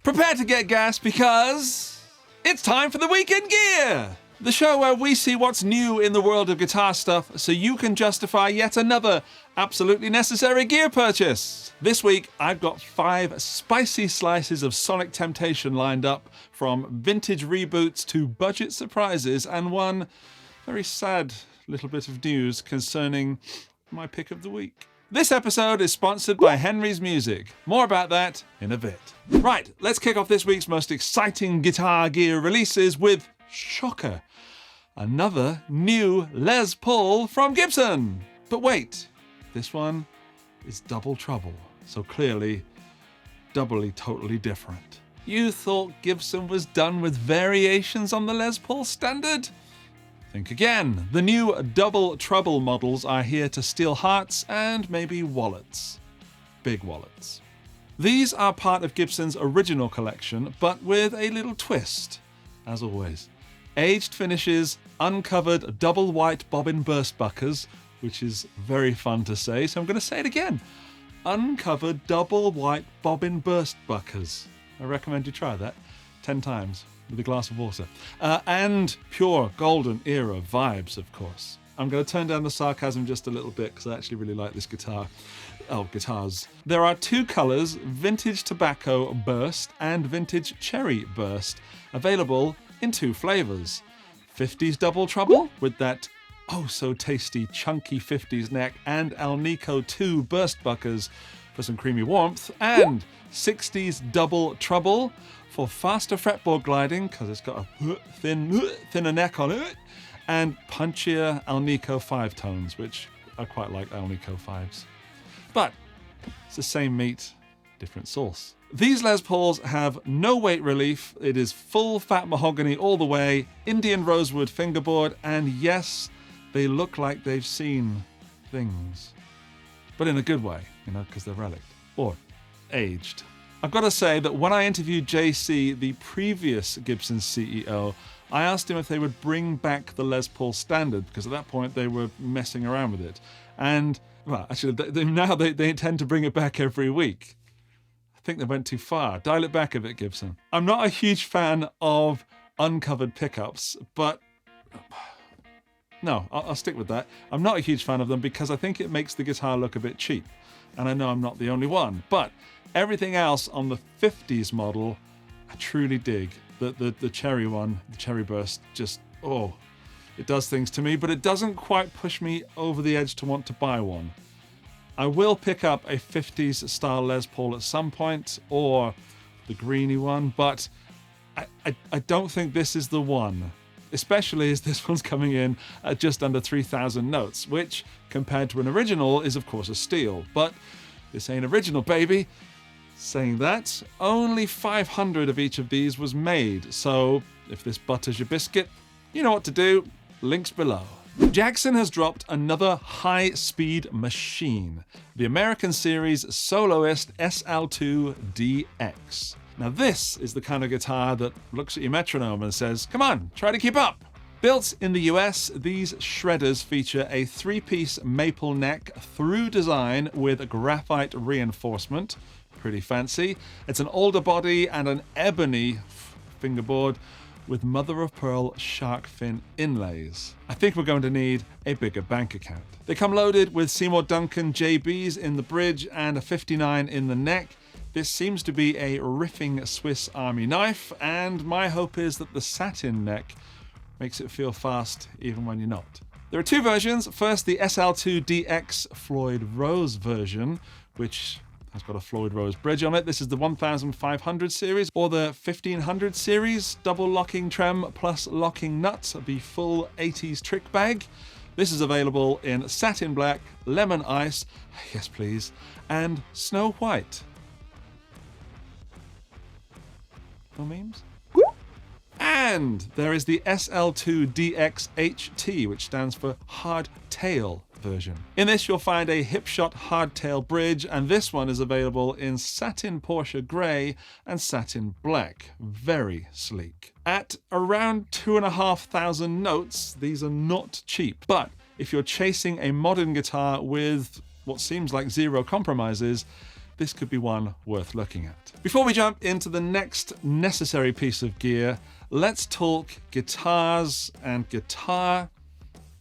Prepare to get gas because it's time for the Weekend Gear! The show where we see what's new in the world of guitar stuff so you can justify yet another absolutely necessary gear purchase. This week, I've got 5 spicy slices of sonic temptation lined up, from vintage reboots to budget surprises, and one very sad little bit of news concerning my pick of the week. This episode is sponsored by Henry's Music. More about that in a bit. Right, let's kick off this week's most exciting guitar gear releases with shocker, another new Les Paul from Gibson. But wait, this one is double trouble, so clearly doubly totally different. You thought Gibson was done with variations on the Les Paul standard? Think again. The new double trouble models are here to steal hearts and maybe wallets. Big wallets. These are part of Gibson's original collection, but with a little twist, as always. Aged finishes, uncovered double white bobbin burst buckers, which is very fun to say, so I'm going to say it again. Uncovered double white bobbin burst buckers. I recommend you try that 10 times with a glass of water. And pure golden era vibes, of course. I'm going to turn down the sarcasm just a little bit because I actually really like this guitar. Oh, guitars. There are 2 colours, vintage tobacco burst and vintage cherry burst, available in 2 flavours. 50s double trouble with that oh so tasty chunky 50s neck and Alnico 2 burst buckers for some creamy warmth, and 60s double trouble for faster fretboard gliding because it's got a thinner neck on it, and punchier Alnico 5 tones, which I quite like Alnico 5s. But it's the same meat, different sauce. These Les Pauls have no weight relief. It is full fat mahogany all the way, Indian rosewood fingerboard, and yes, they look like they've seen things. But in a good way, because they're relic or aged. I've got to say that when I interviewed JC, the previous Gibson CEO, I asked him if they would bring back the Les Paul standard, because at that point they were messing around with it. And, well, actually, they intend to bring it back every week. I think they went too far. Dial it back a bit, Gibson. I'm not a huge fan of uncovered pickups, but no, I'll stick with that. I'm not a huge fan of them because I think it makes the guitar look a bit cheap. And I know I'm not the only one, but everything else on the 50s model, I truly dig. The cherry one, the cherry burst, just, oh, it does things to me, but it doesn't quite push me over the edge to want to buy one. I will pick up a 50s style Les Paul at some point, or the greeny one, but I don't think this is the one. Especially as this one's coming in at just under 3,000 notes, which, compared to an original, is of course a steal. But this ain't original, baby. Saying that, only 500 of each of these was made, so if this butters your biscuit, you know what to do. Links below. Jackson has dropped another high-speed machine, the American series Soloist SL2 DX. Now this is the kind of guitar that looks at your metronome and says, come on, try to keep up. Built in the US, these shredders feature a 3-piece maple neck through design with graphite reinforcement. Pretty fancy. It's an older body and an ebony fingerboard with mother-of-pearl shark fin inlays. I think we're going to need a bigger bank account. They come loaded with Seymour Duncan JBs in the bridge and a 59 in the neck. This seems to be a riffing Swiss Army knife, and my hope is that the satin neck makes it feel fast even when you're not. There are 2 versions. First, the SL2 DX Floyd Rose version, which has got a Floyd Rose bridge on it. This is the 1500 series, or the 1500 series, double locking trem plus locking nuts, the full 80s trick bag. This is available in satin black, lemon ice, yes please, and snow white. No memes? And there is the SL2 DX HT, which stands for hardtail version. In this you'll find a hipshot hardtail bridge, and this one is available in satin Porsche grey and satin black. Very sleek. At around 2,500 notes, these are not cheap, but if you're chasing a modern guitar with what seems like zero compromises, this could be one worth looking at. Before we jump into the next necessary piece of gear, let's talk guitars and guitar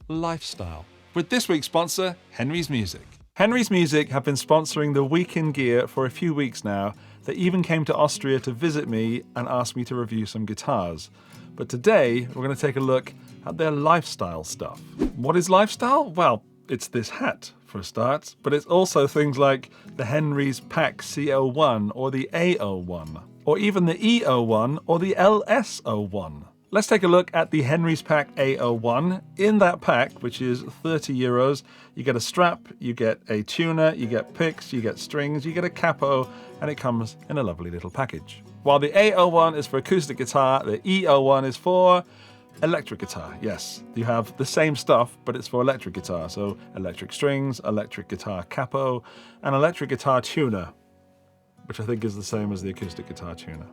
lifestyle with this week's sponsor, Henry's Music. Henry's Music have been sponsoring the Week in Gear for a few weeks now. They even came to Austria to visit me and asked me to review some guitars. But today, we're going to take a look at their lifestyle stuff. What is lifestyle? Well, it's this hat, for a start, but it's also things like the Henry's Pack C01 or the A01, or even the E01 or the LS01. Let's take a look at the Henry's Pack A01. In that pack, which is 30 euros, you get a strap, you get a tuner, you get picks, you get strings, you get a capo, and it comes in a lovely little package. While the A01 is for acoustic guitar, the E01 is for electric guitar. Yes, you have the same stuff, but it's for electric guitar. So electric strings, electric guitar capo, and electric guitar tuner, which I think is the same as the acoustic guitar tuner.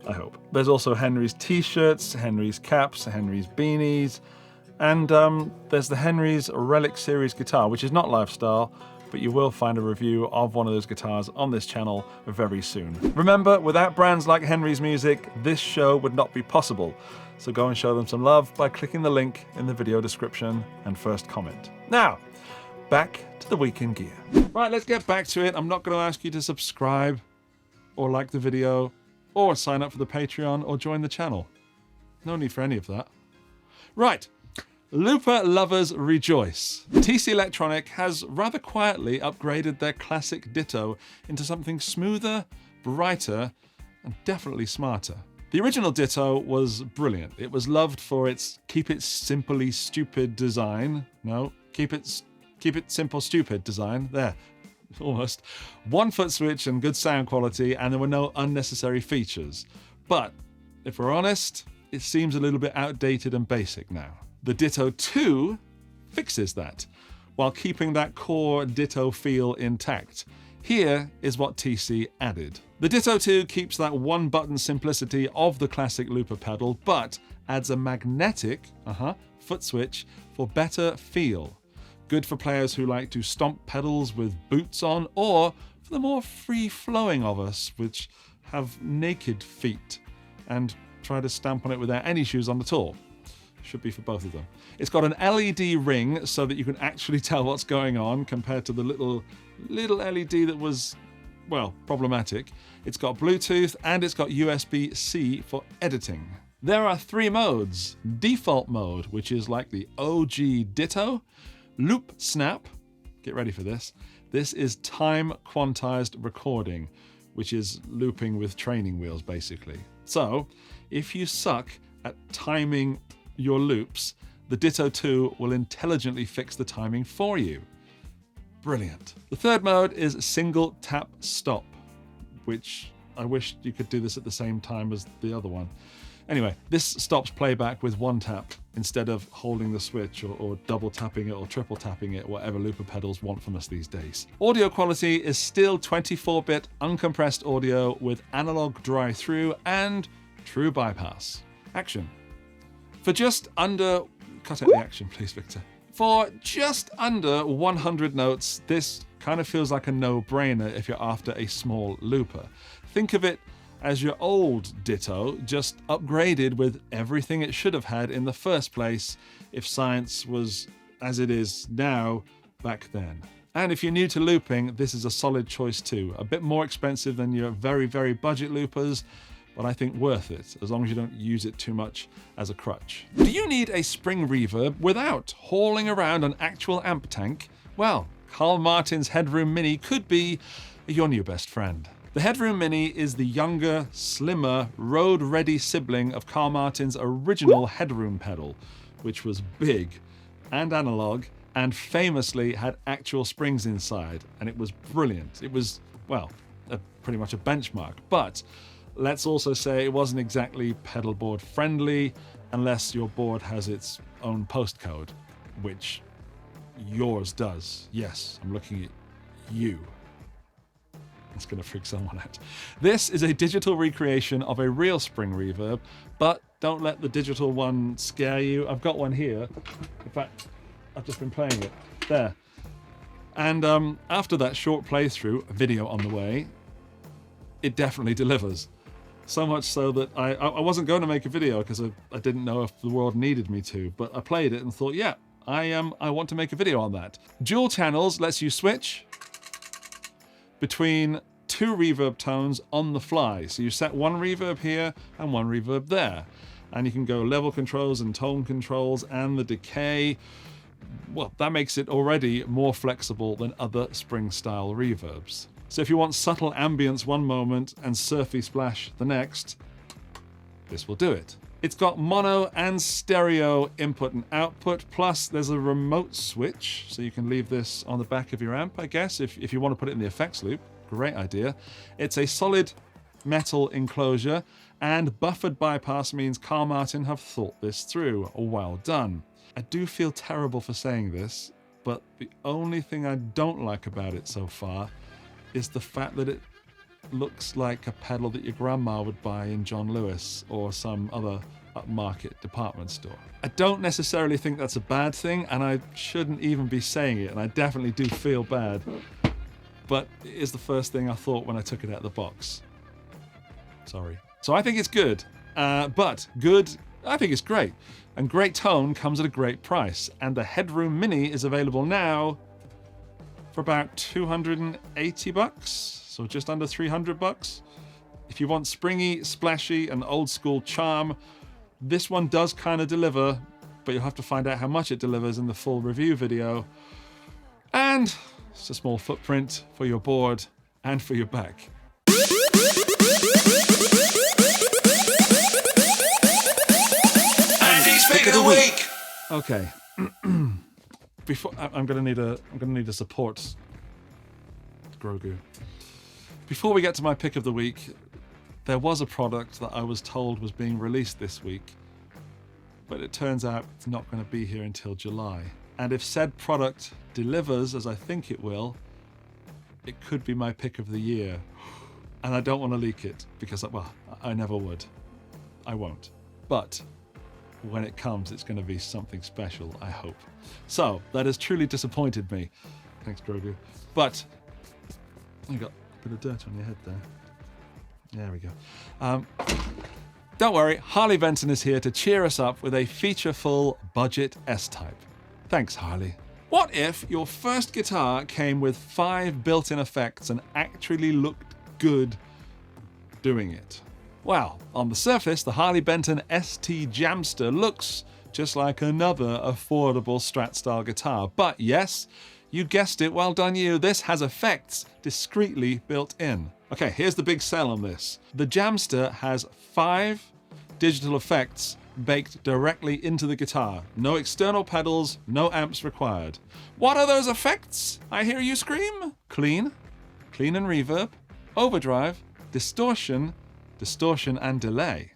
I hope. There's also Henry's t-shirts, Henry's caps, Henry's beanies, and there's the Henry's Relic Series guitar, which is not lifestyle, but you will find a review of one of those guitars on this channel very soon. Remember, without brands like Henry's Music, this show would not be possible. So go and show them some love by clicking the link in the video description and first comment. Now, back to the Week in Gear. Right, let's get back to it. I'm not going to ask you to subscribe or like the video or sign up for the Patreon or join the channel. No need for any of that. Right. Looper lovers rejoice. TC Electronic has rather quietly upgraded their classic Ditto into something smoother, brighter, and definitely smarter. The original Ditto was brilliant. It was loved for its keep it simply stupid design. No, keep it simple stupid design. There, almost. 1-foot switch and good sound quality, and there were no unnecessary features. But if we're honest, it seems a little bit outdated and basic now. The Ditto 2 fixes that, while keeping that core Ditto feel intact. Here is what TC added. The Ditto 2 keeps that one-button simplicity of the classic looper pedal, but adds a magnetic foot switch for better feel. Good for players who like to stomp pedals with boots on, or for the more free-flowing of us, which have naked feet and try to stamp on it without any shoes on at all. Should be for both of them. It's got an LED ring so that you can actually tell what's going on compared to the little LED that was, well, problematic. It's got Bluetooth and it's got USB-C for editing. There are 3 modes. Default mode, which is like the OG Ditto. Loop Snap, get ready for this. This is time quantized recording, which is looping with training wheels basically. So if you suck at timing your loops, the Ditto 2 will intelligently fix the timing for you. Brilliant. The third mode is single tap stop, which I wish you could do this at the same time as the other one. Anyway, this stops playback with 1 tap instead of holding the switch or double tapping it or triple tapping it, whatever looper pedals want from us these days. Audio quality is still 24-bit uncompressed audio with analog drive-through and true bypass. Action. For just under... Cut out the action, please, Victor. For just under 100 notes, this kind of feels like a no-brainer if you're after a small looper. Think of it as your old Ditto, just upgraded with everything it should have had in the first place if science was as it is now back then. And if you're new to looping, this is a solid choice too. A bit more expensive than your very, very budget loopers, but I think worth it, as long as you don't use it too much as a crutch. Do you need a spring reverb without hauling around an actual amp tank? Well, Carl Martin's Headroom Mini could be your new best friend. The Headroom Mini is the younger, slimmer, road-ready sibling of Carl Martin's original Headroom pedal, which was big and analog and famously had actual springs inside, and it was brilliant. It was, well, pretty much a benchmark, but let's also say it wasn't exactly pedal board friendly unless your board has its own postcode, which yours does. Yes, I'm looking at you. It's going to freak someone out. This is a digital recreation of a real spring reverb, but don't let the digital one scare you. I've got one here. In fact, I've just been playing it. There. And after that short playthrough, a video on the way, it definitely delivers. So much so that I wasn't going to make a video because I didn't know if the world needed me to, but I played it and thought, yeah, I want to make a video on that. Dual channels lets you switch between two reverb tones on the fly. So you set one reverb here and one reverb there. And you can go level controls and tone controls and the decay. Well, that makes it already more flexible than other spring-style reverbs. So if you want subtle ambience one moment and surfy splash the next, this will do it. It's got mono and stereo input and output, plus there's a remote switch, so you can leave this on the back of your amp, I guess, if you want to put it in the effects loop. Great idea. It's a solid metal enclosure, and buffered bypass means Carl Martin have thought this through. Well done. I do feel terrible for saying this, but the only thing I don't like about it so far is the fact that it looks like a pedal that your grandma would buy in John Lewis or some other upmarket department store. I don't necessarily think that's a bad thing, and I shouldn't even be saying it, and I definitely do feel bad, but it is the first thing I thought when I took it out of the box. Sorry. So I think it's good, but good, I think it's great. And great tone comes at a great price, and the Headroom Mini is available now for about 280 bucks, so just under 300 bucks. If you want springy, splashy, and old school charm, this one does kind of deliver, but you'll have to find out how much it delivers in the full review video. And it's a small footprint for your board and for your back. Andy's Pick of the Week. Okay. Before I'm gonna need a support, Grogu. Before we get to my pick of the week, there was a product that I was told was being released this week, but it turns out it's not going to be here until July. And if said product delivers as I think it will, it could be my pick of the year. And I don't want to leak it because, well, I never would. I won't. But when it comes, it's going to be something special, I hope. So that has truly disappointed me. Thanks, Grogu. But you got a bit of dirt on your head there. There we go. Don't worry, Harley Benton is here to cheer us up with a featureful budget S-Type. Thanks, Harley. What if your first guitar came with 5 built-in effects and actually looked good doing it? Well, on the surface, the Harley Benton ST Jamster looks just like another affordable Strat-style guitar. But yes, you guessed it, well done you, this has effects discreetly built in. Okay, here's the big sell on this. The Jamster has 5 digital effects baked directly into the guitar. No external pedals, no amps required. What are those effects? I hear you scream. Clean and reverb, overdrive, distortion and delay.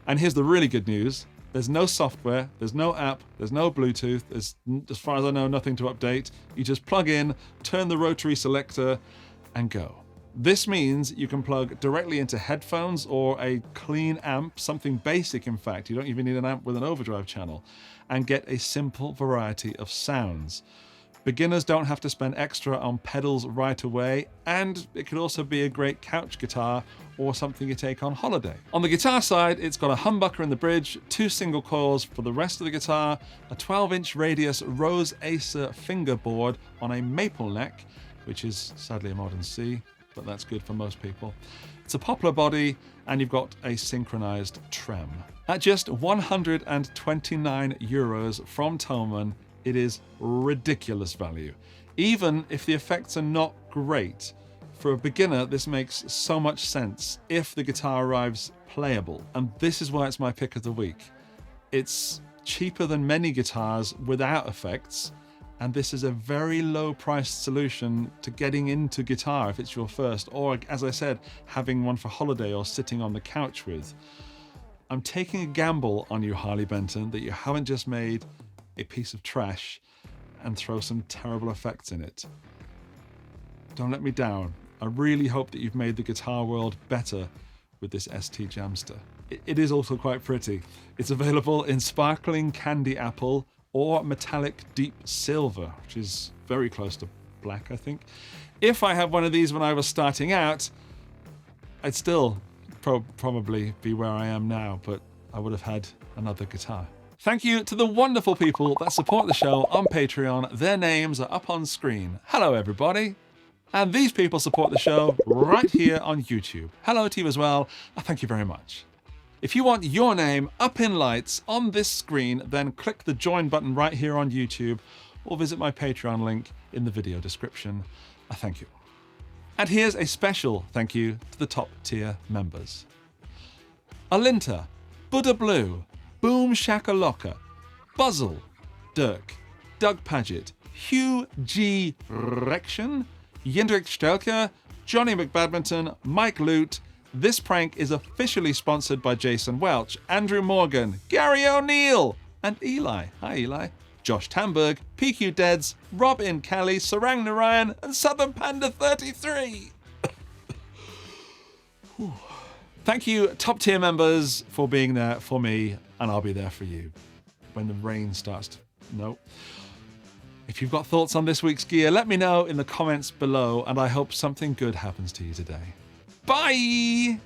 And here's the really good news. There's no software, there's no app, there's no Bluetooth, there's, as far as I know, nothing to update. You just plug in, turn the rotary selector, and go. This means you can plug directly into headphones or a clean amp, something basic in fact. You don't even need an amp with an overdrive channel, and get a simple variety of sounds. Beginners don't have to spend extra on pedals right away, and it could also be a great couch guitar or something you take on holiday. On the guitar side, it's got a humbucker in the bridge, 2 single coils for the rest of the guitar, a 12-inch radius Rose Acer fingerboard on a maple neck, which is sadly a modern C, but that's good for most people. It's a poplar body, and you've got a synchronized trem. At just 129 euros from Thomann, it is ridiculous value. Even if the effects are not great, for a beginner this makes so much sense if the guitar arrives playable. And this is why it's my pick of the week. It's cheaper than many guitars without effects, and this is a very low priced solution to getting into guitar if it's your first, or as I said, having one for holiday or sitting on the couch with. I'm taking a gamble on you, Harley Benton, that you haven't just made a piece of trash and throw some terrible effects in it. Don't let me down. I really hope that you've made the guitar world better with this ST Jamster. It is also quite pretty. It's available in sparkling candy apple or metallic deep silver, which is very close to black, I think. If I had one of these when I was starting out, I'd still probably be where I am now, but I would have had another guitar. Thank you to the wonderful people that support the show on Patreon. Their names are up on screen. Hello, everybody. And these people support the show right here on YouTube. Hello to you as well. Thank you very much. If you want your name up in lights on this screen, then click the join button right here on YouTube or visit my Patreon link in the video description. Thank you. And here's a special thank you to the top tier members. Alinta, Buddha Blue, Boom Shakalaka, Buzzle, Dirk, Doug Paget, Hugh G. Rection, Hendrik Stelker, Johnny McBadminton, Mike Lute. This prank is officially sponsored by Jason Welch, Andrew Morgan, Gary O'Neill, and Eli. Hi, Eli. Josh Tamberg, PQ Deads, Robin Kelly, Sarang Narayan, and Southern Panda 33. Thank you, top tier members, for being there for me, and I'll be there for you when the rain starts to... No. If you've got thoughts on this week's gear, let me know in the comments below, and I hope something good happens to you today. Bye!